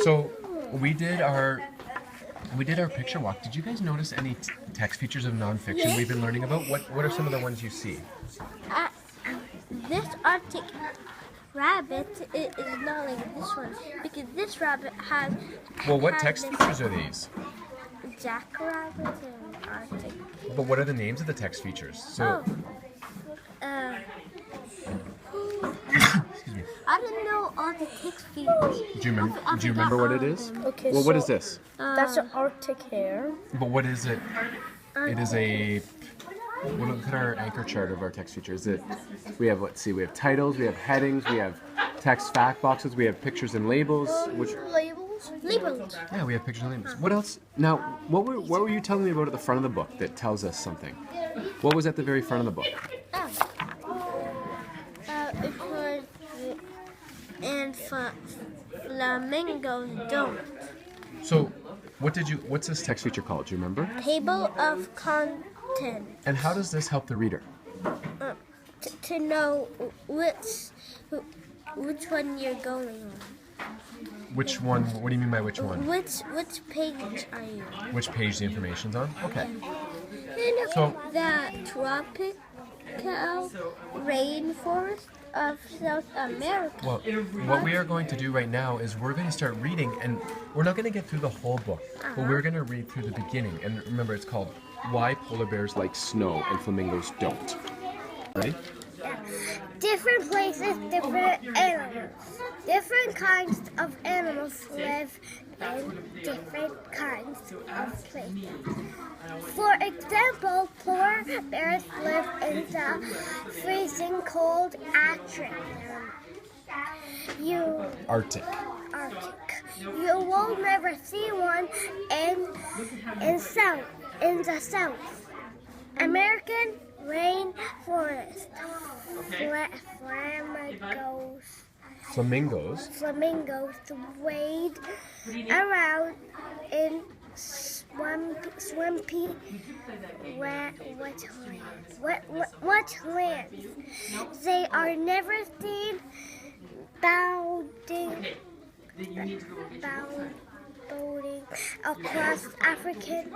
So we did our picture walk. Did you guys notice any text features of nonfiction we've been learning about? What are some of the ones you see? Uh, this Arctic rabbit is not like this one because this rabbit has. Well, what text features are these? Jackrabbit and Arctic. But what are the names of the text features? So. Excuse me. I don't know all the text features. Do you remember what it is? Okay. Well, so what is this? That's an Arctic hare. But what is it? It is a. Well, look at our anchor chart of our text features. We have we have titles, we have headings, we have text fact boxes, we have pictures and labels. Labels. Yeah, we have pictures and labels. What else? Now, what were you telling me about at the front of the book that tells us something? What was at the very front of the book? It was and flamingos don't. So, what's this text feature called? Do you remember? Table of content. And how does this help the reader? To know which one you're going on. Which one? What do you mean by which one? Which page are you? Which page the information's on? Okay. So the tropical rainforest of South America. Well, what we are going to do right now is we're going to start reading, and we're not going to get through the whole book, but we're going to read through the beginning. And remember, it's called Why Polar Bears Like Snow and Flamingos Don't. Ready? Different places, different animals. Different kinds of animals live in different kinds of places. For example, polar bears live in the freezing cold Arctic. You will never see one in the South American rainforest. Flamingos wade around in swampy wetlands. They are never seen bounding across African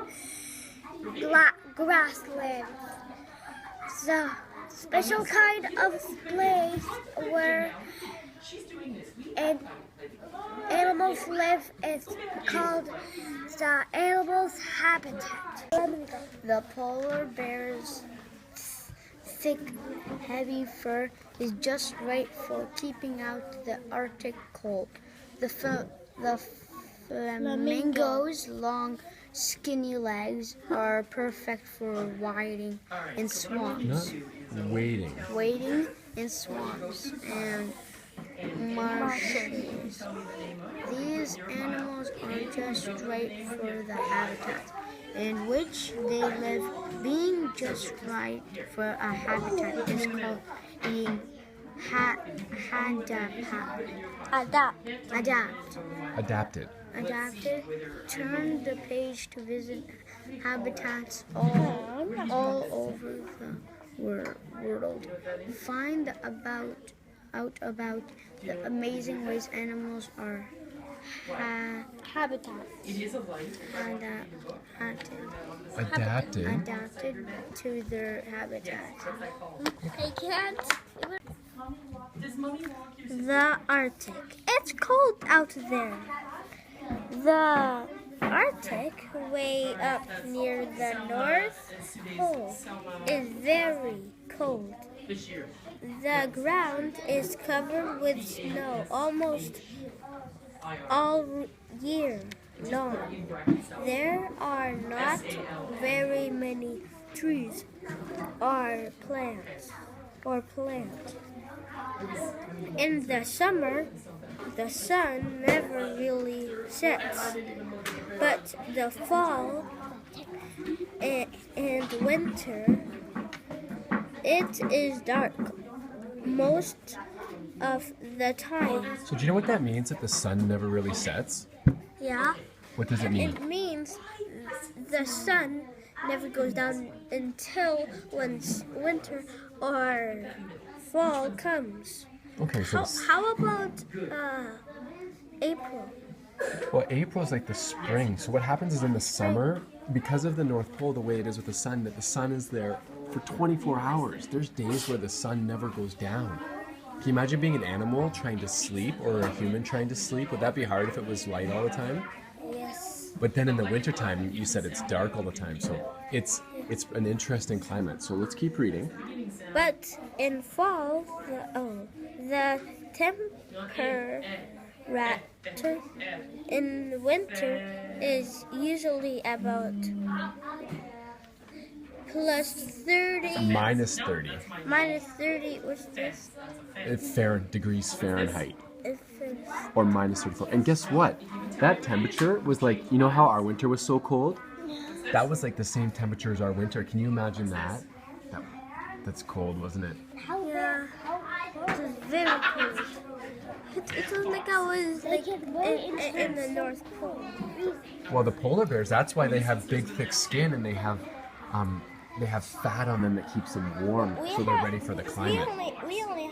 grasslands. The special kind of place where animals live is called the animal's habitat. The polar bear's thick, heavy fur is just right for keeping out the Arctic cold. The flamingo's long, skinny legs are perfect for wading in swamps. Not wading. Wading in swamps and marshes. These animals are just right for the habitat in which they live. Being just right for a habitat is called being Adapted. Turn the page to visit habitats all over the world. Find out about the amazing ways animals are adapted to their habitat. I can't. The Arctic. It's cold out there. The Arctic, way up near the North Pole, is very cold. The ground is covered with snow almost all year long. There are not very many trees or plants. In the summer, the sun never really sets, but the fall and winter, it is dark most of the time. So do you know what that means, that the sun never really sets? Yeah. What does it mean? It means the sun never goes down until when winter or fall comes. Okay, so How about April? Well, April's like the spring. So what happens is in the summer, because of the North Pole, the way it is with the sun, that the sun is there for 24 hours. There's days where the sun never goes down. Can you imagine being an animal trying to sleep or a human trying to sleep? Would that be hard if it was light all the time? Yes. But then in the wintertime, you said it's dark all the time. So it's an interesting climate. So let's keep reading. But in fall, the temperature in winter is usually about plus 30. Minus 30 Minus 30, what's this? degrees Fahrenheit. If it's, Or minus 34. And guess what? That temperature was like, you know how our winter was so cold? That was like the same temperature as our winter. Can you imagine that? That's cold, wasn't it? yeah, it was very cold. It was like I was like in the North Pole. Well, the polar bears, that's why they have big, thick skin, and they have fat on them that keeps them warm, so they're ready for the climate. We only